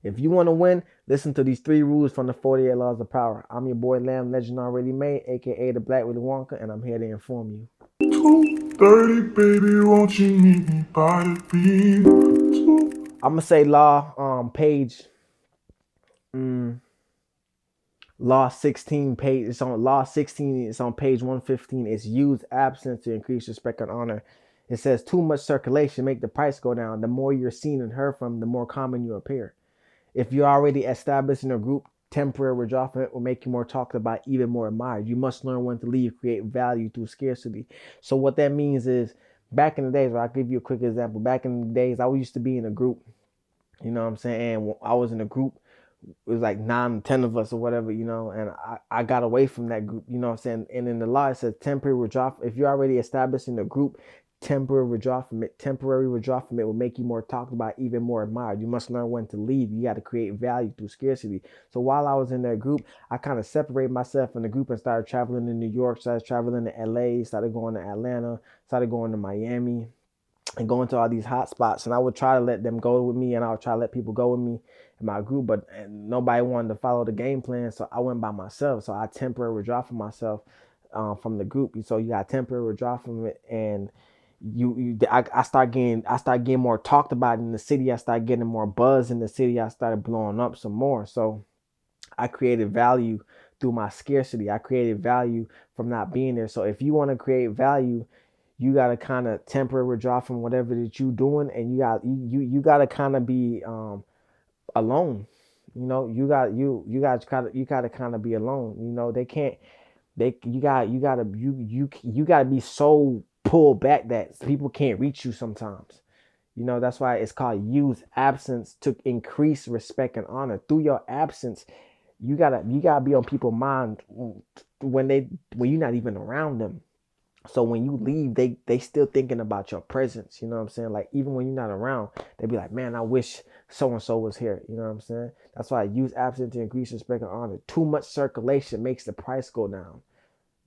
If you want to win, listen to these 3 rules from the 48 Laws of Power. I'm your boy Lamb, Legend Already Made, aka the Black Willy Wonka, and I'm here to inform you. 2:30, baby, won't you meet me by the beat? I'm gonna say page law 16 page. It's on law 16. It's on page 115. It's use absence to increase respect and honor. It says too much circulation make the price go down. The more you're seen and heard from, the more common you appear. If you're already established in a group, temporary withdrawal will make you more talked about, even more admired. You must learn when to leave, create value through scarcity. So what that means is, back in the days, where I'll give you a quick example. Back in the days, I used to be in a group. You know what I'm saying? And when I was in a group, it was like 9, 10 of us or whatever, and I got away from that group, you know what I'm saying? And in the law, it says temporary withdrawal. If you're already established in the group, temporary withdrawal from it will make you more talked about, even more admired. You must learn when to leave. You got to create value through scarcity. So while I was in that group, I kind of separated myself from the group and started traveling to New York, started traveling to LA, started going to Atlanta, started going to Miami, and going to all these hot spots. And I would try to let them go with me, and I would try to let people go with me in my group, but nobody wanted to follow the game plan. So I went by myself. So I temporarily withdraw from myself from the group. So you got temporary withdraw from it, and I start getting more talked about in the city. I started getting more buzz in the city. I started blowing up some more. So I created value through my scarcity. I created value from not being there. So if you want to create value, you got to kind of temporarily withdraw from whatever that you doing, and you got to kind of be alone. You got to kind of be alone. They can't they you got to be so pulled back that people can't reach you sometimes. That's why it's called use absence to increase respect and honor. Through your absence, you gotta be on people's mind when you're not even around them. So when you leave, they still thinking about your presence. You know what I'm saying? Like, even when you're not around, they be like, man, I wish so and so was here. You know what I'm saying? That's why I use absence to increase respect and honor. Too much circulation makes the price go down.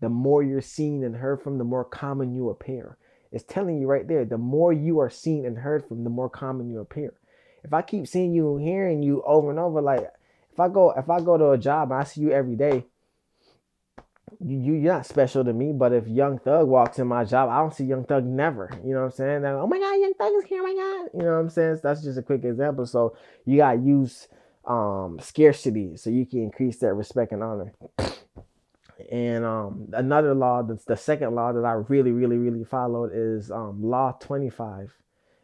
The more you're seen and heard from, the more common you appear. It's telling you right there, the more you are seen and heard from, the more common you appear. If I keep seeing you and hearing you over and over, like, if I go to a job and I see you every day, you're not special to me. But if Young Thug walks in my job, I don't see Young Thug never. You know what I'm saying? Like, oh my God, Young Thug is here. Oh my God. You know what I'm saying? So that's just a quick example. So you gotta use scarcity so you can increase that respect and honor. And another law, the second law that I really, really, really followed is Law 25.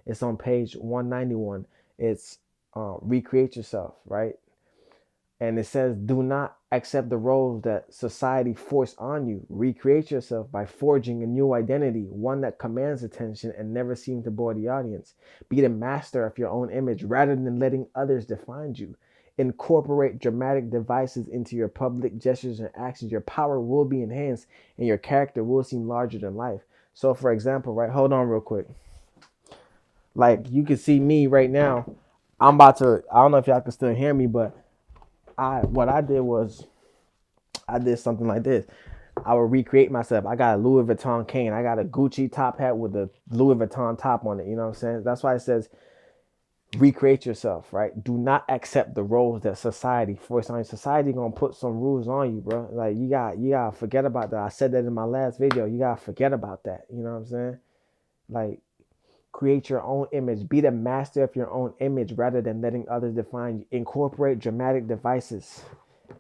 It's on page 191. It's recreate yourself, right? And it says, do not accept the roles that society force on you. Recreate yourself by forging a new identity, one that commands attention and never seems to bore the audience. Be the master of your own image rather than letting others define you. Incorporate dramatic devices into your public gestures and actions. Your power will be enhanced and your character will seem larger than life. So, for example, right, hold on real quick. Like, you can see me right now. I don't know if y'all can still hear me, but what I did was I did something like this. I would recreate myself. I got a Louis Vuitton cane. I got a Gucci top hat with a Louis Vuitton top on it. You know what I'm saying? That's why it says recreate yourself, right? Do not accept the roles that society forces on you. Society gonna put some rules on you, bro. Like, you gotta forget about that. I said that in my last video. You gotta forget about that. You know what I'm saying? Like, create your own image. Be the master of your own image rather than letting others define you. Incorporate dramatic devices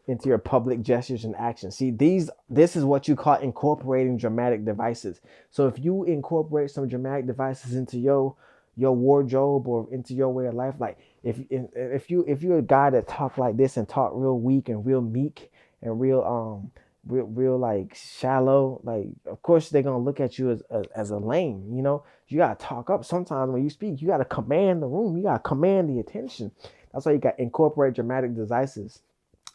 into your public gestures and actions. See, this is what you call incorporating dramatic devices. So if you incorporate some dramatic devices into your wardrobe or into your way of life, like if you're a guy that talk like this and talk real weak and real meek and real like shallow, like, of course they're gonna look at you as a lame. You gotta talk up. Sometimes when you speak, you gotta command the room. You gotta command the attention. That's why you got incorporate dramatic devices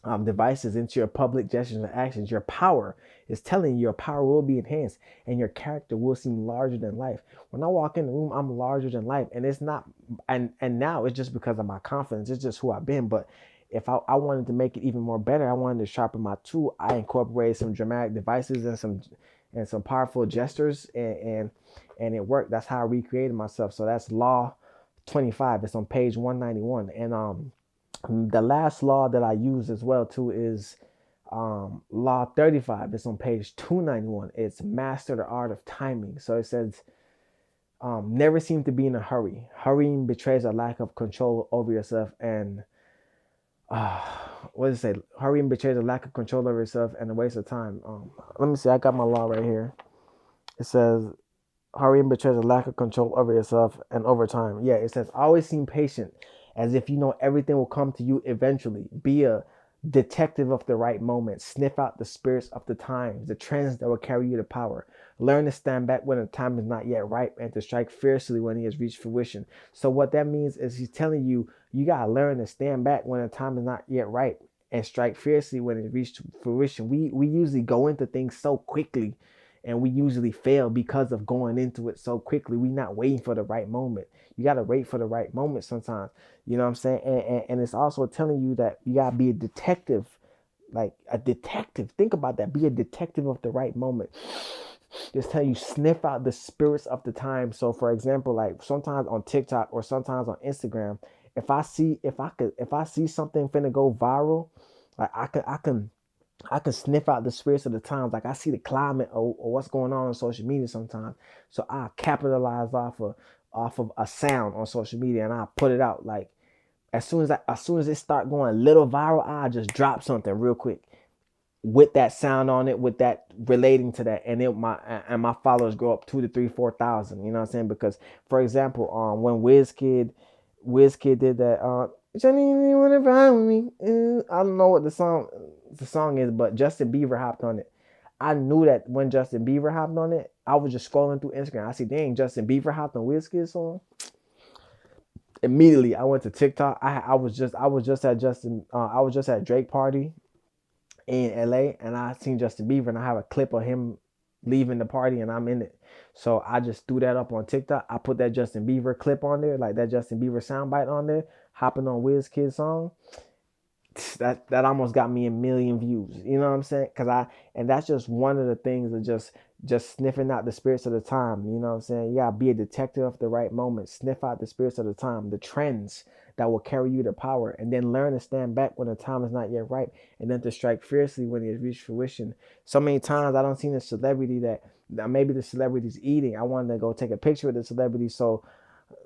into your public gestures and actions. Your power is telling you your power will be enhanced and your character will seem larger than life. When I walk in the room, I'm larger than life, and it's not. And now it's just because of my confidence. It's just who I've been. But if I wanted to make it even more better, I wanted to sharpen my tool. I incorporated some dramatic devices and some powerful gestures, and it worked. That's how I recreated myself. So that's Law 25. It's on page 191. And The last law that I use as well too is law 35. It's on page 291. It's master the art of timing. So it says, never seem to be in a hurry. Hurrying betrays a lack of control over yourself and uh, what does it say? Hurrying betrays a lack of control over yourself and a waste of time. Let me see. I got my law right here. It says, hurrying betrays a lack of control over yourself and over time. Yeah, it says, always seem patient, as if you know everything will come to you eventually. Be a detective of the right moment. Sniff out the spirits of the times, the trends that will carry you to power. Learn to stand back when the time is not yet ripe and to strike fiercely when he has reached fruition. So what that means is he's telling you, you got to learn to stand back when the time is not yet ripe and strike fiercely when it reached fruition. We usually go into things so quickly, and we usually fail because of going into it so quickly. We're not waiting for the right moment. You got to wait for the right moment sometimes. You know what I'm saying? And it's also telling you that you got to be a detective, like a detective. Think about that. Be a detective of the right moment. Just tell you, sniff out the spirits of the time. So for example, like sometimes on TikTok or sometimes on Instagram, if I see something finna go viral, like I can sniff out the spirits of the times. Like I see the climate or what's going on social media sometimes. So I capitalize off of a sound on social media and I put it out. Like as soon as it start going a little viral, I just drop something real quick with that sound on it, with that relating to that, and my followers grow up 2 to 3 4 thousand. You know what I'm saying? Because for example, when Wizkid did that, Johnny, you wanna ride with me? I don't know what the song is, but Justin Bieber hopped on it. I knew that when Justin Bieber hopped on it, I was just scrolling through Instagram. I see, dang, Justin Bieber hopped on Wizkid's song. Immediately, I went to TikTok. I was just at I was just at Drake party in LA, and I seen Justin Bieber, and I have a clip of him leaving the party, and I'm in it. So I just threw that up on TikTok. I put that Justin Bieber clip on there, like that Justin Bieber soundbite on there, hopping on Wizkid's song. That almost got me 1 million views. You know what I'm saying? And that's just one of the things of just sniffing out the spirits of the time. You know what I'm saying? You gotta be a detective of the right moment. Sniff out the spirits of the time, the trends that will carry you to power, and then learn to stand back when the time is not yet ripe, and then to strike fiercely when it has reached fruition. So many times I don't see a celebrity that maybe the celebrity's eating. I wanted to go take a picture with the celebrity, so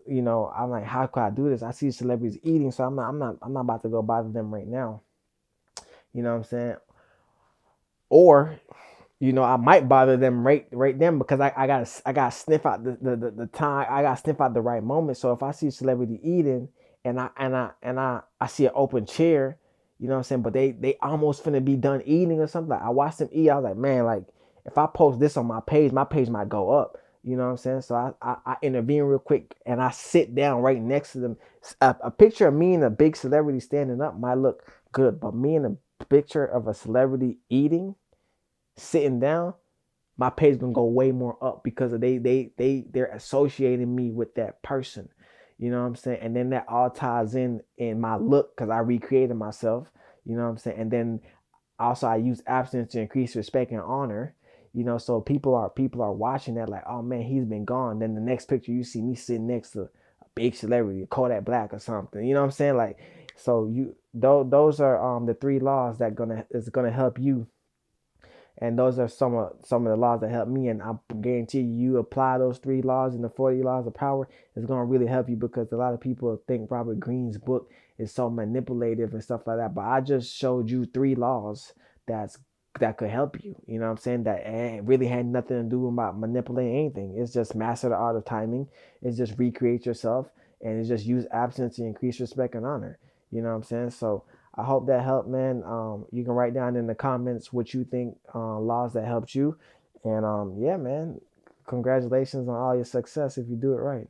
I'm like, how could I do this? I see celebrities eating, so I'm not about to go bother them right now. You know what I'm saying? Or, I might bother them right then because I gotta sniff out the time. I gotta sniff out the right moment. So if I see a celebrity eating and I see an open chair, you know what I'm saying? But they almost finna be done eating or something. Like, I watched them eat. I was like, man, like if I post this on my page might go up. You know what I'm saying? So I intervene real quick and I sit down right next to them. A picture of me and a big celebrity standing up might look good, but me and a picture of a celebrity eating, sitting down, my page gonna go way more up because of they're associating me with that person. You know what I'm saying? And then that all ties in my look because I recreated myself. You know what I'm saying? And then also I use abstinence to increase respect and honor. So people are watching that like, oh man, he's been gone. Then the next picture you see me sitting next to a big celebrity, Kodak Black or something. You know what I'm saying? Like, so those are the 3 laws that is gonna help you, and those are some of the laws that help me. And I guarantee you apply those 3 laws and the 40 laws of power, is going to really help you, because a lot of people think Robert Greene's book is so manipulative and stuff like that. But I just showed you 3 laws that could help you. You know what I'm saying? That really had nothing to do about manipulating anything. It's just master the art of timing. It's just recreate yourself, and it's just use absence to increase respect and honor. You know what I'm saying? So I hope that helped, man. You can write down in the comments what you think, laws that helped you. And yeah, man, congratulations on all your success if you do it right.